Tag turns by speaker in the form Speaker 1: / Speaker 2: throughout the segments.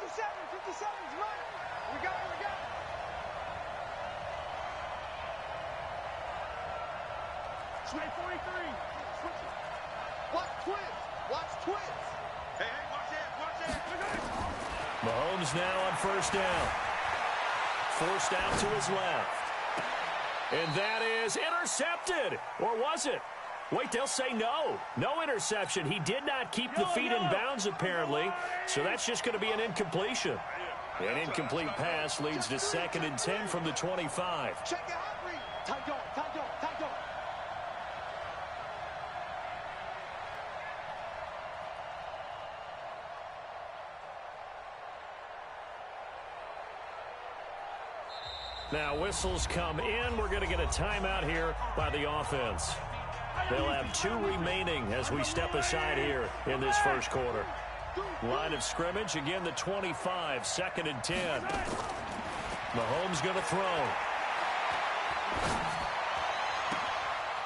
Speaker 1: 57's running. We got it. Straight 43. Switch it. Watch twins. Hey, watch that.
Speaker 2: Mahomes now on first down. Forced out to his left. And that is intercepted. Or was it? Wait, they'll say no. No interception. He did not keep the feet in bounds, apparently. So that's just going to be an incompletion. An incomplete pass leads to 2nd and 10 from the 25.
Speaker 1: Check it out, Reed. Tight dog.
Speaker 2: Now whistles come in. We're going to get a timeout here by the offense. They'll have 2 remaining as we step aside here in this first quarter. Line of scrimmage, again the 25, 2nd and 10. Mahomes going to throw.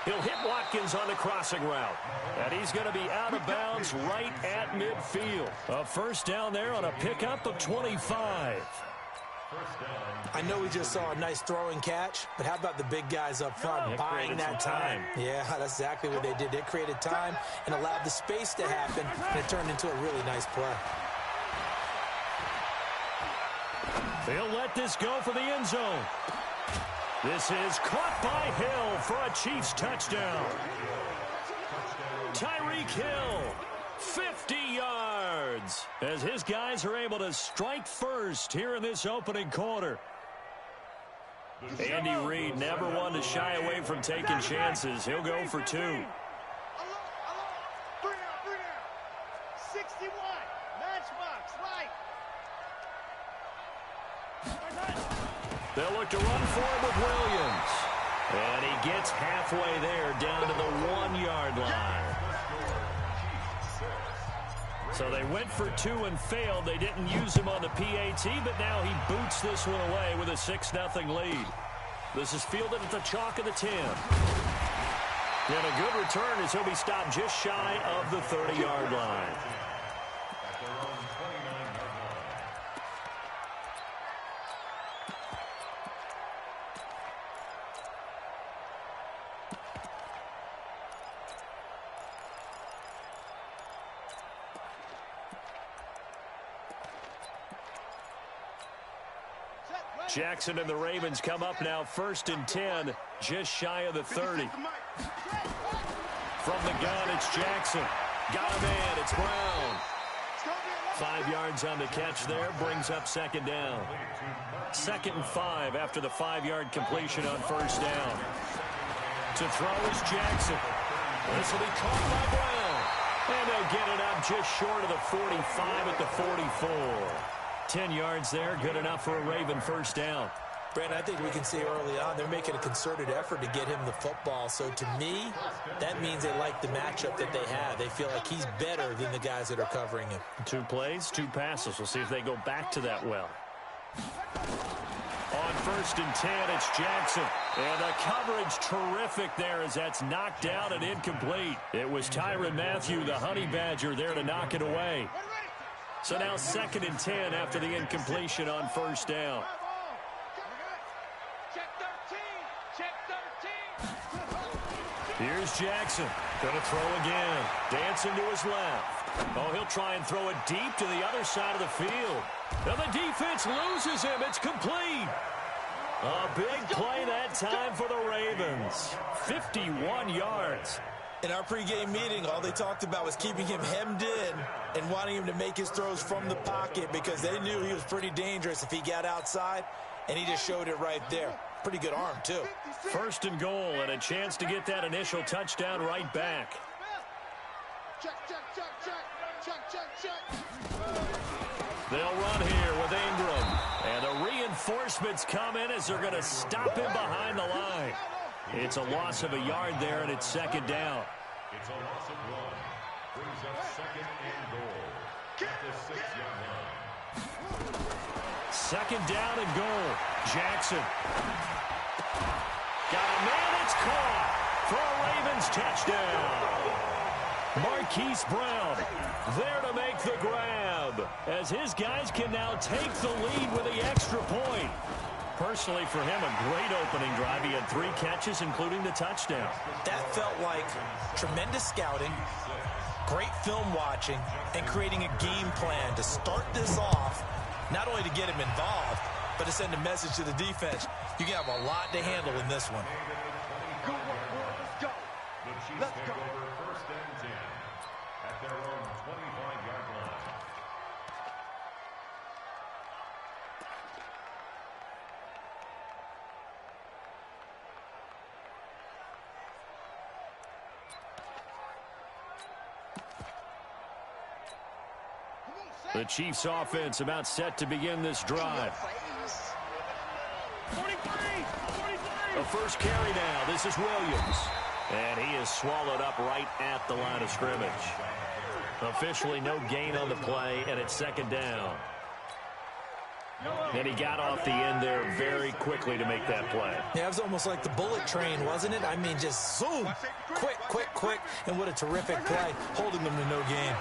Speaker 2: He'll hit Watkins on the crossing route. And he's going to be out of bounds right at midfield. A first down there on a pickup of 25.
Speaker 3: I know we just saw a nice throwing catch, but how about the big guys up front buying that time? Yeah, that's exactly what they did. They created time and allowed the space to happen, and it turned into a really nice play.
Speaker 2: They'll let this go for the end zone. This is caught by Hill for a Chiefs touchdown. Tyreek Hill, 50 yards, as his guys are able to strike first here in this opening quarter. Andy Reid never one to shy away from taking chances. He'll go for 2.
Speaker 1: 61. Matchbox, right.
Speaker 2: They'll look to run for it with Williams. And he gets halfway there down to the 1-yard line. So they went for 2 and failed. They didn't use him on the PAT, but now he boots this one away with a 6-0 lead. This is fielded at the chalk of the 10. And a good return as he'll be stopped just shy of the 30-yard line. Jackson and the Ravens come up now 1st and 10, just shy of the 30. From the gun, it's Jackson. Got him in. It's Brown. 5 yards on the catch there, brings up 2nd down. 2nd and 5 after the 5-yard completion on first down. To throw is Jackson. This will be caught by Brown. And they'll get it up just short of the 45 at the 44. 10 yards there, good enough for a Raven first down.
Speaker 3: Brandon, I think we can see early on they're making a concerted effort to get him the football. So to me, that means they like the matchup that they have. They feel like he's better than the guys that are covering him. 2 plays, 2 passes. We'll see if they go back to that well. On 1st and 10, it's Jackson. And the coverage terrific there as that's knocked down and incomplete. It was Tyrann Mathieu, the Honey Badger, there to knock it away. So now 2nd and 10 after the incompletion on first down. Here's Jackson. Going to throw again. Dancing to his left. Oh, he'll try and throw it deep to the other side of the field. Now the defense loses him. It's complete. A big play that time for the Ravens. 51 yards. In our pregame meeting, all they talked about was keeping him hemmed in and wanting him to make his throws from the pocket because they knew he was pretty dangerous if he got outside, and he just showed it right there. Pretty good arm, too.
Speaker 2: 1st and goal and a chance to get that initial touchdown right back.
Speaker 1: Check.
Speaker 2: They'll run here with Ingram. And the reinforcements come in as they're going to stop him behind the line. It's a loss of a yard there, and it's 2nd down.
Speaker 4: It's a loss of 1. Brings up 2nd and goal at the 6-yard line.
Speaker 2: 2nd down and goal. Jackson. Got a man. It's caught for a Ravens touchdown. Marquise Brown there to make the grab, as his guys can now take the lead with the extra point. Personally, for him, a great opening drive. He had 3 catches, including the touchdown.
Speaker 5: That felt like tremendous scouting, great film watching, and creating a game plan to start this off, not only to get him involved, but to send a message to the defense. You can have a lot to handle in this one.
Speaker 1: Good work, boy. Let's go. Let's go.
Speaker 4: First and 10 at their own 25-yard line.
Speaker 2: The Chiefs offense about set to begin this drive.
Speaker 1: 43.
Speaker 2: A first carry now. This is Williams. And he is swallowed up right at the line of scrimmage. Officially no gain on the play, and it's second down. And he got off the end there very quickly to make that play.
Speaker 5: Yeah, it was almost like the bullet train, wasn't it? I mean, just zoom. Quick. And what a terrific play, holding them to no gain.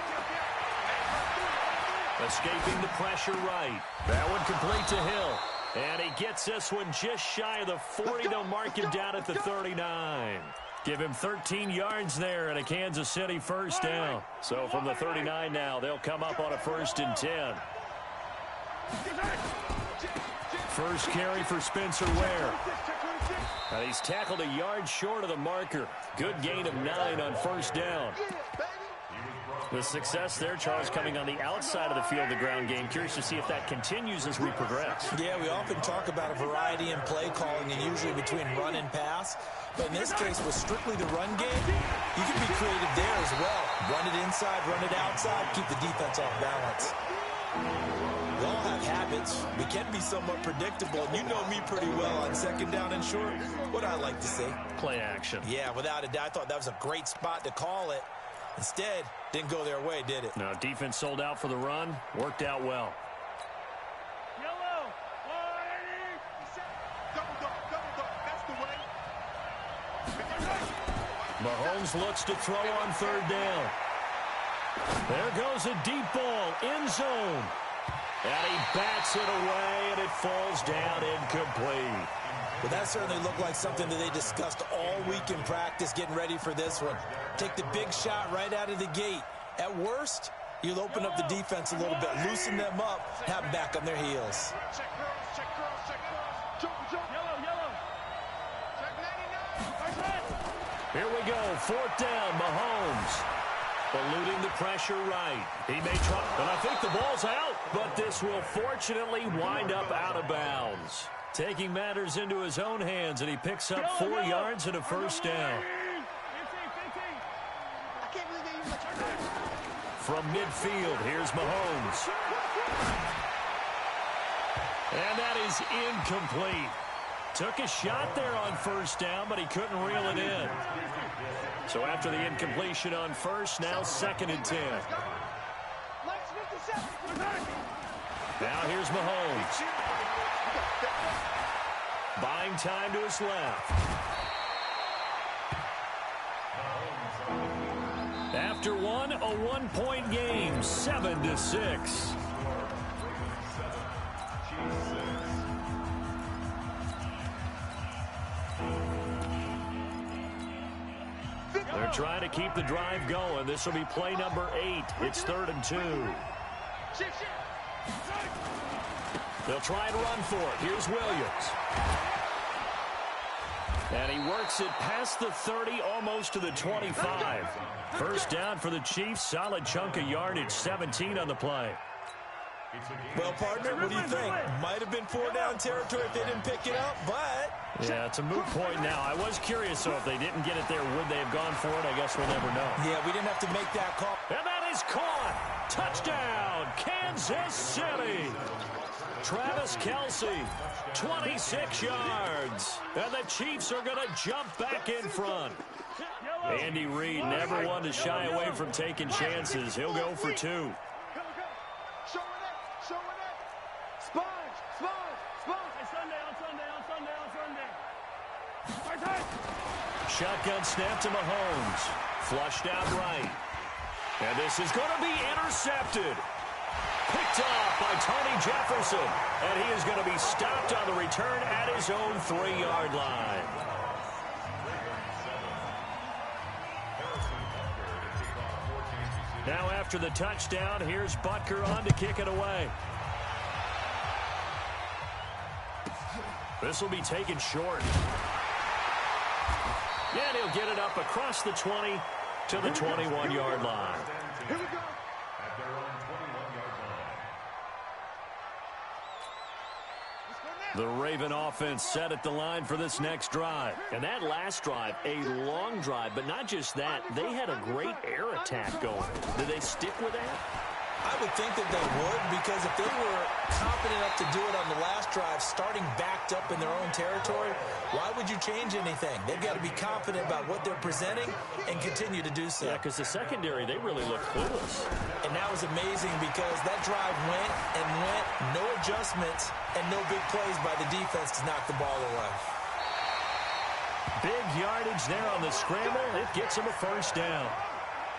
Speaker 2: Escaping the pressure right. That one complete to Hill. And he gets this one just shy of the 40. They'll mark him down at the 39. Give him 13 yards there and a Kansas City first down. So from the 39 now, they'll come up on a 1st and 10. First carry for Spencer Ware. And he's tackled a yard short of the marker. Good gain of 9 on first down. The success there, Charles, coming on the outside of the field, the ground game. Curious to see if that continues as we progress.
Speaker 5: Yeah, we often talk about a variety in play calling and usually between run and pass. But in this case, with strictly the run game, you can be creative there as well. Run it inside, run it outside, keep the defense off balance. We all have habits. We can be somewhat predictable, and you know me pretty well on second down and short. What I like to say.
Speaker 2: Play action.
Speaker 5: Yeah, without a doubt, I thought that was a great spot to call it. Instead, didn't go their way, did it?
Speaker 2: No, defense sold out for the run. Worked out well.
Speaker 1: Yellow. 180. Double dog. That's the way.
Speaker 2: Mahomes looks to throw on third down. There goes a deep ball, end zone. And he bats it away, and it falls down incomplete.
Speaker 5: Well, that certainly looked like something that they discussed all week in practice getting ready for this one. Take the big shot right out of the gate. At worst, you'll open up the defense a little bit, loosen them up, have them back on their heels.
Speaker 1: Check cross. Jump. Yellow. Check 99.
Speaker 2: Here we go, 4th down, Mahomes. Eluding the pressure right. He may try, but I think the ball's out. But this will fortunately wind up out of bounds. Taking matters into his own hands, and he picks up 4 yards and a first down.
Speaker 1: 15. I can't believe they even let you.
Speaker 2: From midfield, here's Mahomes. And that is incomplete. Took a shot there on first down, but he couldn't reel it in. So after the incompletion on first, now 2nd and 10. Now here's Mahomes. Buying time to his left. After one, a 1-point game, 7-6. They're trying to keep the drive going. This will be play number 8. It's 3rd and 2. They'll try and run for it. Here's Williams. And he works it past the 30, almost to the 25. First down for the Chiefs. Solid chunk of yardage, 17 on the play.
Speaker 5: Well, partner, what do you think? Might have been 4-down territory if they didn't pick it up, but...
Speaker 2: Yeah, it's a moot point now. I was curious, so if they didn't get it there, would they have gone for it? I guess we'll never know.
Speaker 5: Yeah, we didn't have to make that call.
Speaker 2: And that is caught. Touchdown, Kansas City. Travis Kelce, 26 yards. And the Chiefs are going to jump back in front. Andy Reid never one to shy away from taking chances. He'll go for 2. Shotgun snap to Mahomes. Flushed out right. And this is going to be intercepted. Picked up by Tony Jefferson. And he is going to be stopped on the return at his own 3-yard line. Now after the touchdown, here's Butker on to kick it away. This will be taken short. And he'll get it up across the 20 to the 21-yard line.
Speaker 4: Here we go. At their own 21-yard line.
Speaker 2: The Raven offense set at the line for this next drive. And that last drive, a long drive, but not just that. They had a great air attack going. Did they stick with that?
Speaker 5: I would think that they would, because if they were confident enough to do it on the last drive, starting backed up in their own territory, why would you change anything? They've got to be confident about what they're presenting and continue to do so.
Speaker 2: Yeah, because the secondary, they really looked clueless.
Speaker 5: And that was amazing because that drive went and went, no adjustments, and no big plays by the defense to knock the ball away.
Speaker 2: Big yardage there on the scramble. It gets them a first down.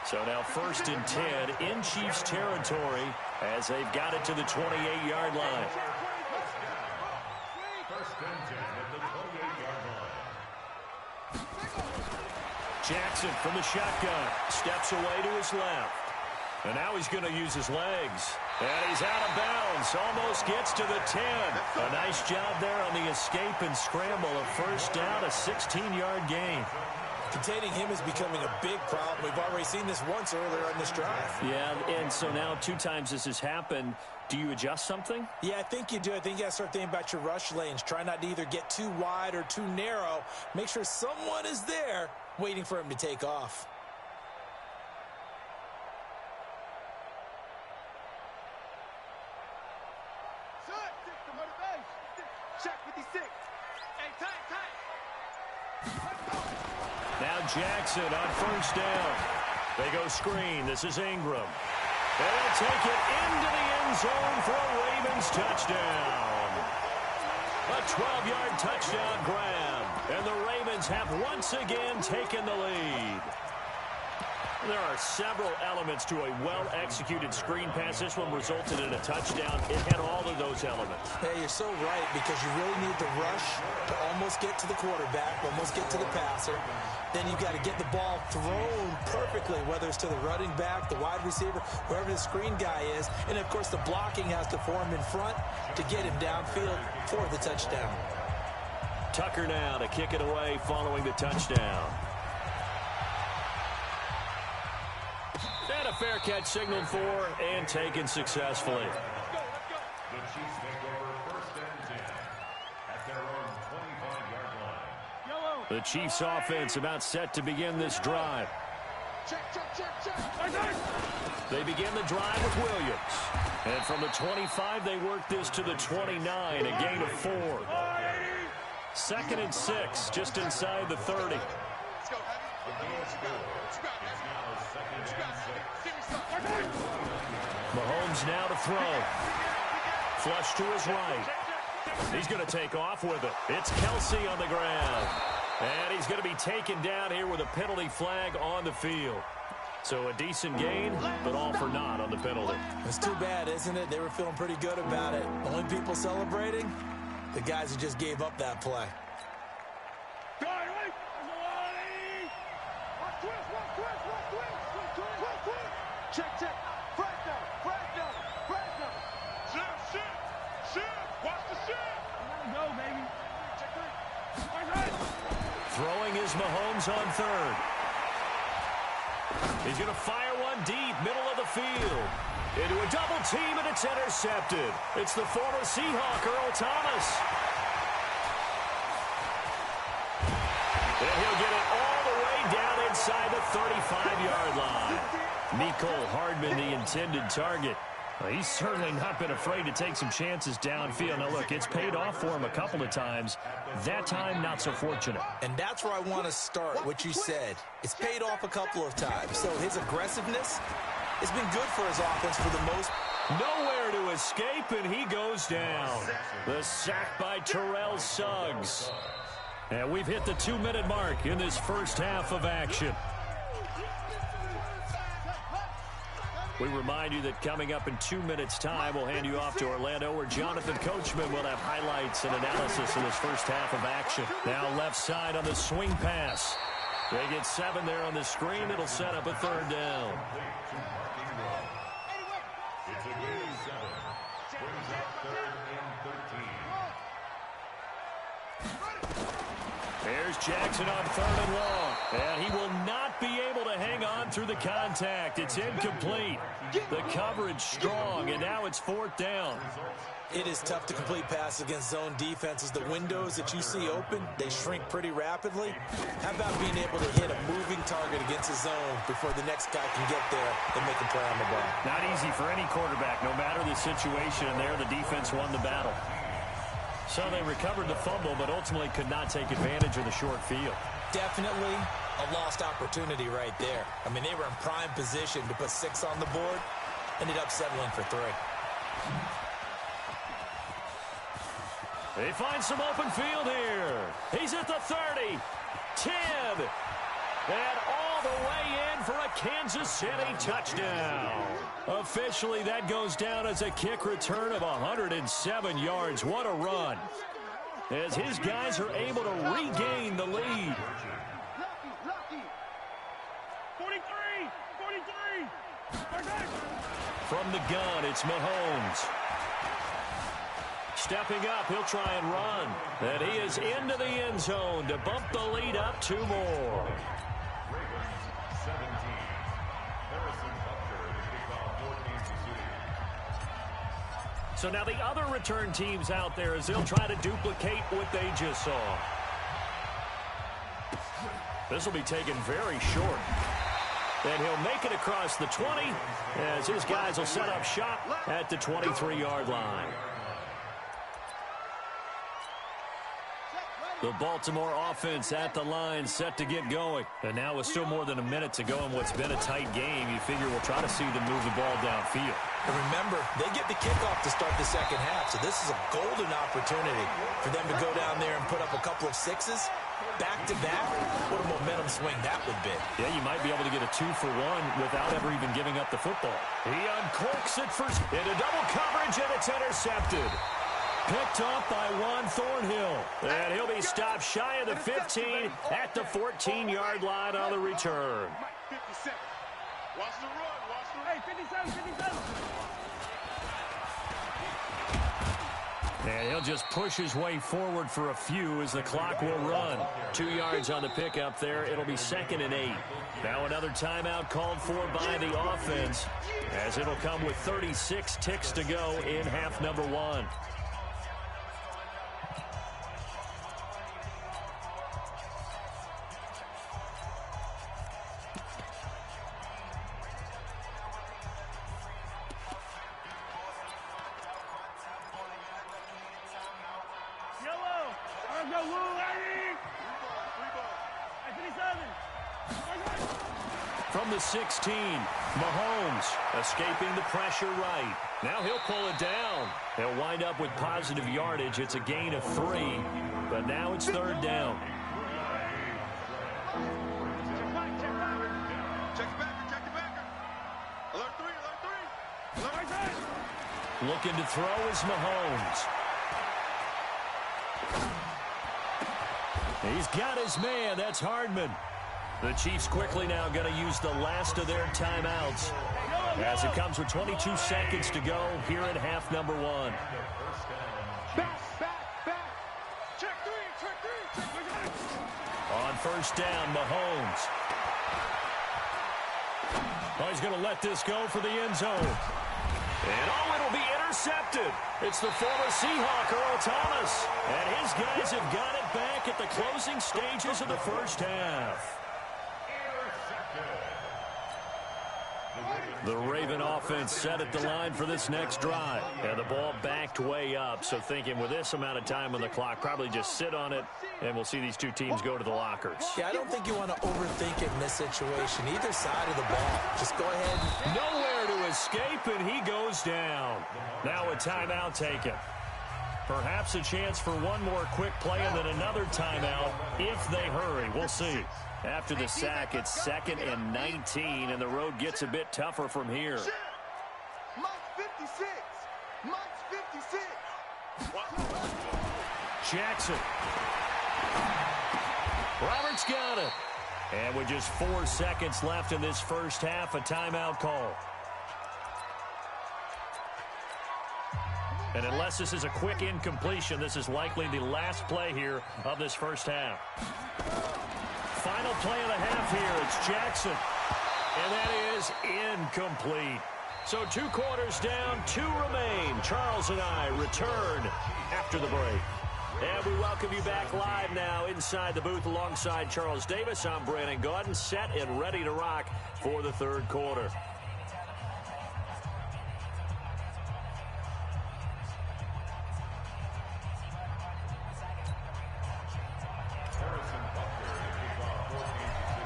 Speaker 2: So now 1st and 10 in Chiefs territory as they've got it to the 28-yard line.
Speaker 4: First and 10 at the 28-yard line.
Speaker 2: Jackson from the shotgun steps away to his left. And now he's going to use his legs. And he's out of bounds. Almost gets to the 10. A nice job there on the escape and scramble. A first down, a 16-yard gain.
Speaker 5: Containing him is becoming a big problem. We've already seen this once earlier on this drive.
Speaker 2: Yeah, and so now 2 times this has happened. Do you adjust something?
Speaker 5: Yeah, I think you do. I think you got to start thinking about your rush lanes. Try not to either get too wide or too narrow. Make sure someone is there waiting for him to take off.
Speaker 1: Check 56. Hey, tight.
Speaker 2: Now Jackson on first down. They go screen. This is Ingram. They'll take it into the end zone for a Ravens touchdown. A 12-yard touchdown grab. And the Ravens have once again taken the lead. There are several elements to a well-executed screen pass. This one resulted in a touchdown. It had all of those elements.
Speaker 5: Hey, you're so right, because you really need the rush to almost get to the quarterback, almost get to the passer. Then you've got to get the ball thrown perfectly, whether it's to the running back, the wide receiver, wherever the screen guy is. And, of course, the blocking has to form in front to get him downfield for the touchdown.
Speaker 2: Tucker now to kick it away following the touchdown. And a fair catch signaled for and taken successfully.
Speaker 4: The Chiefs take over 1st and 10 at their own 25-yard line.
Speaker 2: The Chiefs offense about set to begin this drive.
Speaker 1: Check.
Speaker 2: They begin the drive with Williams. And from the 25, they work this to the 29, a gain of 4. 2nd and 6, just inside the 30. Mahomes now to throw. Flush to his right. He's going to take off with it. It's Kelsey on the ground. And he's going to be taken down here with a penalty flag on the field. So a decent gain, but all for naught on the penalty.
Speaker 5: It's too bad, isn't it? They were feeling pretty good about it. Only people celebrating, the guys who just gave up that play.
Speaker 1: Check. Frag down. Shit. Watch the shit. Let him go, baby. Check 3.
Speaker 2: Throwing is Mahomes on 3rd. He's going to fire one deep, middle of the field. Into a double team, and it's intercepted. It's the former Seahawk, Earl Thomas. And he'll get it all the way down inside the 35-yard line. Mecole Hardman, the intended target. Well, he's certainly not been afraid to take some chances downfield. Now, look, it's paid off for him a couple of times. That time, not so fortunate.
Speaker 5: And that's where I want to start, what you said. It's paid off a couple of times. So his aggressiveness has been good for his offense for the most.
Speaker 2: Nowhere to escape, and he goes down. The sack by Terrell Suggs. And we've hit the 2-minute mark in this first half of action. We remind you that coming up in 2 minutes' time, we'll hand you off to Orlando, where Jonathan Coachman will have highlights and analysis in this first half of action. Now left side on the swing pass. They get 7 there on the screen. It'll set up a third down.
Speaker 4: It's a gain of 7. Brings up 3rd and 13.
Speaker 2: There's Jackson on 3rd and long. And he will not be able to hang on through the contact. It's incomplete. The coverage strong, and now it's 4th down.
Speaker 5: It is tough to complete passes against zone defenses. The windows that you see open, they shrink pretty rapidly. How about being able to hit a moving target against a zone before the next guy can get there and make a play on the ball?
Speaker 2: Not easy for any quarterback, no matter the situation. And there, the defense won the battle. So they recovered the fumble, but ultimately could not take advantage of the short field. Definitely
Speaker 5: A lost opportunity right there. I mean, they were in prime position to put 6 on the board. Ended up settling for 3.
Speaker 2: They find some open field here. He's at the 30, 10, and all the way in for a Kansas City touchdown. Officially, that goes down as a kick return of 107 yards. What a run, as his guys are able to regain the lead.
Speaker 1: 43.
Speaker 2: From the gun, it's Mahomes. Stepping up, he'll try and run. And he is into the end zone to bump the lead up 2 more.
Speaker 4: Ravens 17. Harrison Butker to kick off for Kansas City.
Speaker 2: So now the other return teams out there as they'll try to duplicate what they just saw. This will be taken very short. And he'll make it across the 20 as his guys will set up shop at the 23-yard line. The Baltimore offense at the line, set to get going. And now with still more than a minute to go in what's been a tight game, you figure we'll try to see them move the ball downfield.
Speaker 5: And remember, they get the kickoff to start the second half, so this is a golden opportunity for them to go down there and put up a couple of 6s. Back-to-back, what a momentum swing that would be.
Speaker 2: Yeah, you might be able to get a 2-for-1 without ever even giving up the football. He uncorks it first into double coverage, and it's intercepted. Picked up by Juan Thornhill. And he'll be stopped shy of the 15 at the 14-yard line on the return.
Speaker 1: 57. Watch the run. Watch the run. Hey, 57.
Speaker 2: And he'll just push his way forward for a few as the clock will run. 2 yards on the pickup there. It'll be 2nd and 8. Now another timeout called for by the offense, as it'll come with 36 ticks to go in half number 1. From the 16, Mahomes escaping the pressure right. Now he'll pull it down. He'll wind up with positive yardage. It's a gain of 3, but now it's 3rd down.
Speaker 1: Check the backer. Alert 3. Alert 3.
Speaker 2: Looking to throw is Mahomes. He's got his man. That's Hardman. The Chiefs quickly now going to use the last of their timeouts as it comes with 22 seconds to go here in half number 1.
Speaker 1: Back. Check 3.
Speaker 2: On 1st down, Mahomes. Oh, he's going to let this go for the end zone. And it'll be intercepted. It's the former Seahawk, Earl Thomas. And his guys have got it back at the closing stages of the first half. The Raven offense set at the line for this next drive. And the ball backed way up, so thinking with this amount of time on the clock, probably just sit on it, and we'll see these two teams go to the lockers.
Speaker 5: Yeah, I don't think you want to overthink it in this situation. Either side of the ball. Just go ahead.
Speaker 2: Nowhere to escape, and he goes down. Now a timeout taken. Perhaps a chance for one more quick play and then another timeout if they hurry. We'll see. After the sack, it's 2nd and 19, and the road gets a bit tougher from here. Jackson. Roberts got it. And with just 4 seconds left in this first half, a timeout call. And unless this is a quick incompletion, this is likely the last play here of this first half. Final play of the half here. It's Jackson. And that is incomplete. So 2 quarters down, 2 remain. Charles and I return after the break. And we welcome you back live now inside the booth alongside Charles Davis. I'm Brandon Gaudin, set and ready to rock for the third quarter.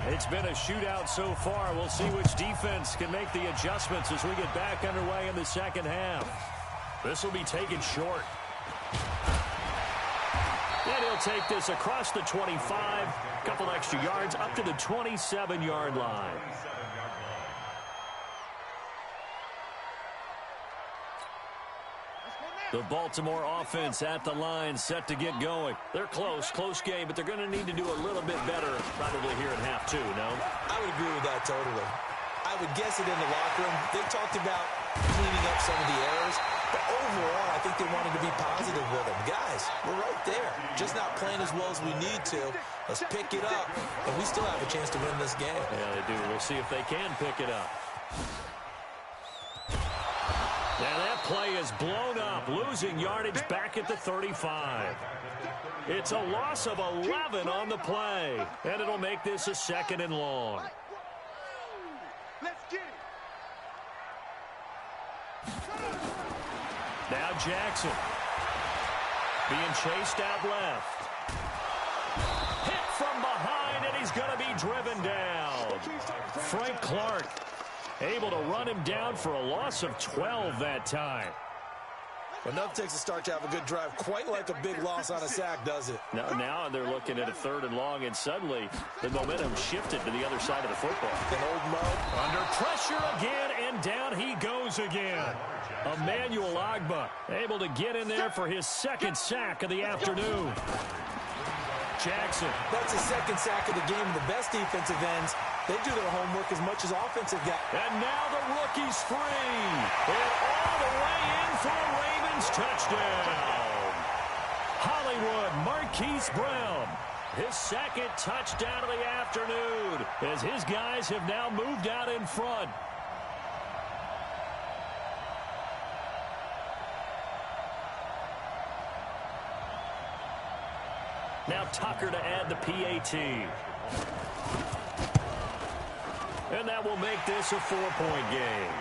Speaker 2: It's been a shootout so far. We'll see which defense can make the adjustments as we get back underway in the second half. This will be taken short. And he'll take this across the 25, a couple extra yards up to the 27-yard line. The Baltimore offense at the line, set to get going. They're close game, but they're going to need to do a little bit better probably here in half 2, no?
Speaker 5: I would agree with that totally. I would guess it in the locker room. They talked about cleaning up some of the errors, but overall, I think they wanted to be positive with them. Guys, we're right there. Just not playing as well as we need to. Let's pick it up, and we still have a chance to win this game.
Speaker 2: Yeah, they do. We'll see if they can pick it up. Now that play is blown up, losing yardage back at the 35. It's a loss of 11 on the play, and it'll make this a 2nd and long.
Speaker 1: Let's get it.
Speaker 2: Now Jackson being chased out left. Hit from behind, and he's going to be driven down. Frank Clark able to run him down for a loss of 12 that time.
Speaker 5: Enough takes a start to have a good drive. Quite like a big loss on a sack, does it?
Speaker 2: Now they're looking at a 3rd and long, and suddenly the momentum shifted to the other side of the football.
Speaker 5: An old Mo.
Speaker 2: Under pressure again, and down he goes again. Emmanuel Ogbah able to get in there for his 2nd sack of the afternoon. Jackson.
Speaker 5: That's his 2nd sack of the game. The best defensive ends, they do their homework as much as offensive guys.
Speaker 2: And now the rookie's free. And all the way in for a Ravens touchdown. Hollywood Marquise Brown. His 2nd touchdown of the afternoon as his guys have now moved out in front. Now Tucker to add the PAT. And that will make this a 4-point game.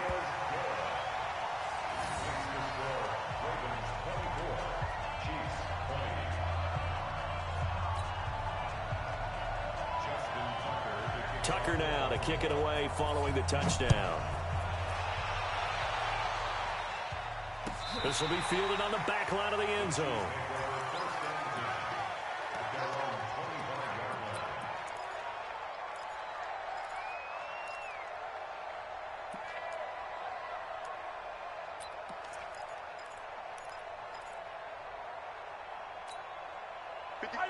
Speaker 2: Tucker now to kick it away following the touchdown. This will be fielded on the back line of the end zone.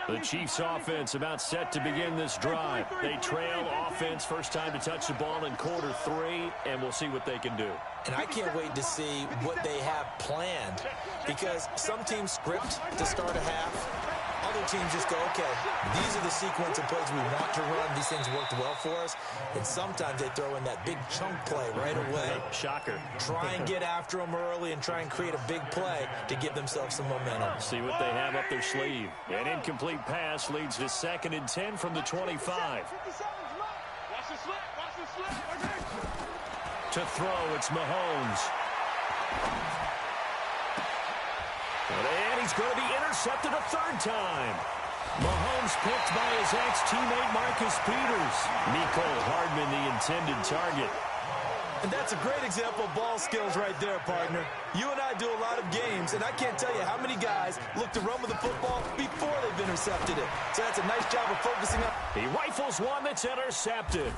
Speaker 2: The Chiefs offense about set to begin this drive. They trail offense, first time to touch the ball in quarter 3, and we'll see what they can do.
Speaker 5: And I can't wait to see what they have planned, because some teams script to start a half. Other teams just go, okay, these are the sequence of plays we want to run. These things worked well for us. And sometimes they throw in that big chunk play right away.
Speaker 2: Shocker.
Speaker 5: Try and get after them early and try and create a big play to give themselves some momentum.
Speaker 2: See what they have up their sleeve. An incomplete pass leads to 2nd and 10 from the 25. To throw, it's Mahomes. And he's going to be intercepted a 3rd time. Mahomes picked by his ex-teammate Marcus Peters. Mecole Hardman, the intended target.
Speaker 5: And that's a great example of ball skills right there, partner. You and I do a lot of games, and I can't tell you how many guys look to run with the football before they've intercepted it. So that's a nice job of focusing up.
Speaker 2: He rifles one that's intercepted.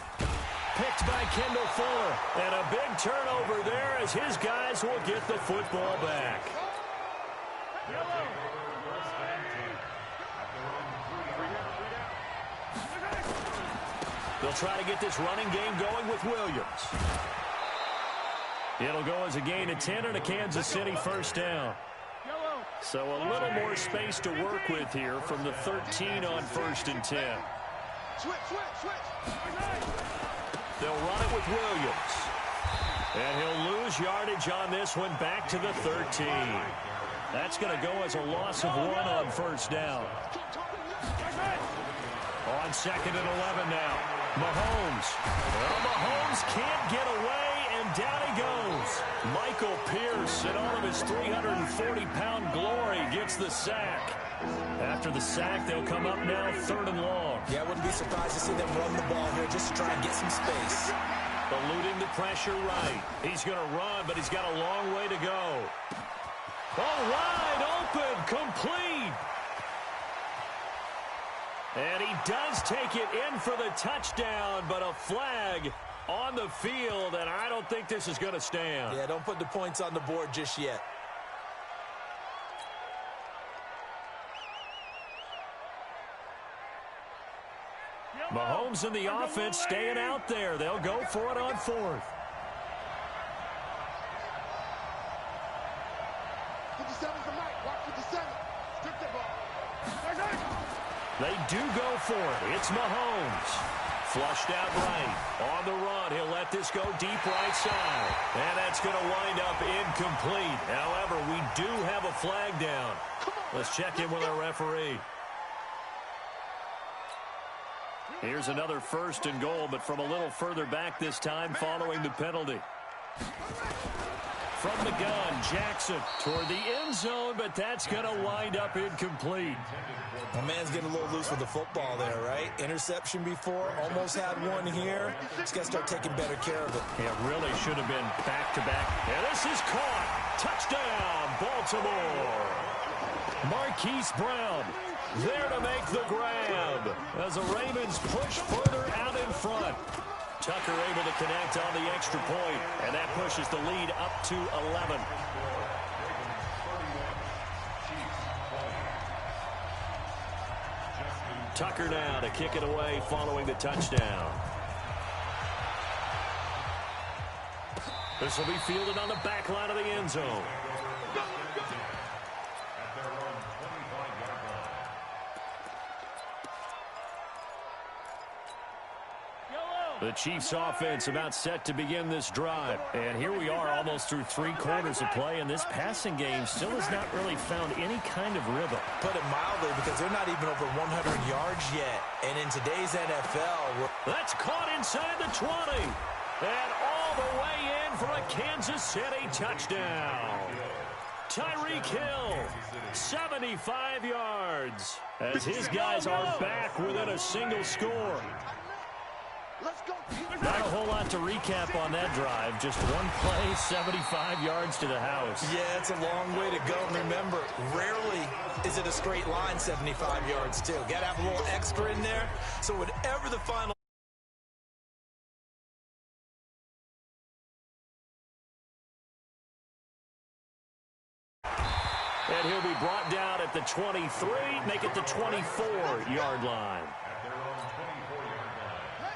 Speaker 2: Picked by Kendall Fuller. And a big turnover there as his guys will get the football back. They'll try to get this running game going with Williams. It'll go as a gain of 10 and a Kansas City first down. So a little more space to work with here from the 13 on 1st and 10. They'll run it with Williams. And he'll lose yardage on this one back to the 13. That's going to go as a loss of 1 on 1st down. On 2nd and 11 now. Mahomes. Well, Mahomes can't get away, and down he goes. Michael Pierce, in all of his 340-pound glory, gets the sack. After the sack, they'll come up now 3rd and long.
Speaker 5: Yeah, I wouldn't be surprised to see them run the ball here just to try and get some space.
Speaker 2: Eluding the pressure right. He's going to run, but he's got a long way to go. Oh, wide open, complete. And he does take it in for the touchdown, but a flag on the field, and I don't think this is going to stand.
Speaker 5: Yeah, don't put the points on the board just yet.
Speaker 2: Mahomes and the offense staying out there. They'll go for it on 4th. They do go for it. It's Mahomes. Flushed out right. On the run, he'll let this go deep right side. And that's going to wind up incomplete. However, we do have a flag down. Let's check in with our referee. Here's another 1st and goal, but from a little further back this time following the penalty. From the gun, Jackson toward the end zone, but that's going to wind up incomplete.
Speaker 5: My man's getting a little loose with the football there, right? Interception before, almost had one here. Just got to start taking better care of it.
Speaker 2: Yeah, really should have been back-to-back. And this is caught. Touchdown, Baltimore. Marquise Brown there to make the grab as the Ravens push further out in front. Tucker able to connect on the extra point, and that pushes the lead up to 11. Tucker now to kick it away following the touchdown. This will be fielded on the back line of the end zone. The Chiefs offense about set to begin this drive. And here we are almost through 3 quarters of play, and this passing game still has not really found any kind of rhythm.
Speaker 5: Put it mildly, because they're not even over 100 yards yet. And in today's NFL...
Speaker 2: That's caught inside the 20. And all the way in for a Kansas City touchdown. Tyreek Hill, 75 yards, as his guys are back within a single score. Not a whole lot to recap on that drive. Just one play, 75 yards to the house.
Speaker 5: Yeah, it's a long way to go. And remember, rarely is it a straight line 75 yards, too. Got to have a little extra in there. So whatever the final...
Speaker 2: And he'll be brought down at the 23, make it the 24-yard line.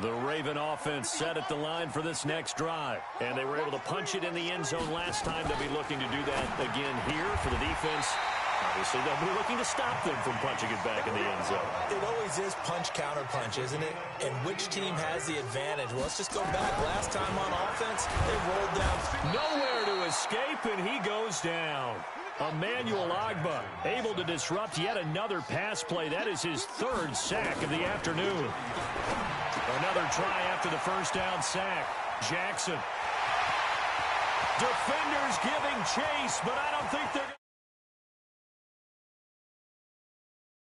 Speaker 2: The Raven offense set at the line for this next drive. And they were able to punch it in the end zone last time. They'll be looking to do that again here for the defense. Obviously, they'll be looking to stop them from punching it back in the end zone.
Speaker 5: It always is punch-counter-punch, isn't it? And which team has the advantage? Well, let's just go back. Last time on offense, they rolled down.
Speaker 2: Nowhere to escape, and he goes down. Emmanuel Ogbah able to disrupt yet another pass play. That is his 3rd sack of the afternoon. Another try after the first down sack. Jackson. Defenders giving chase, but I don't think they're...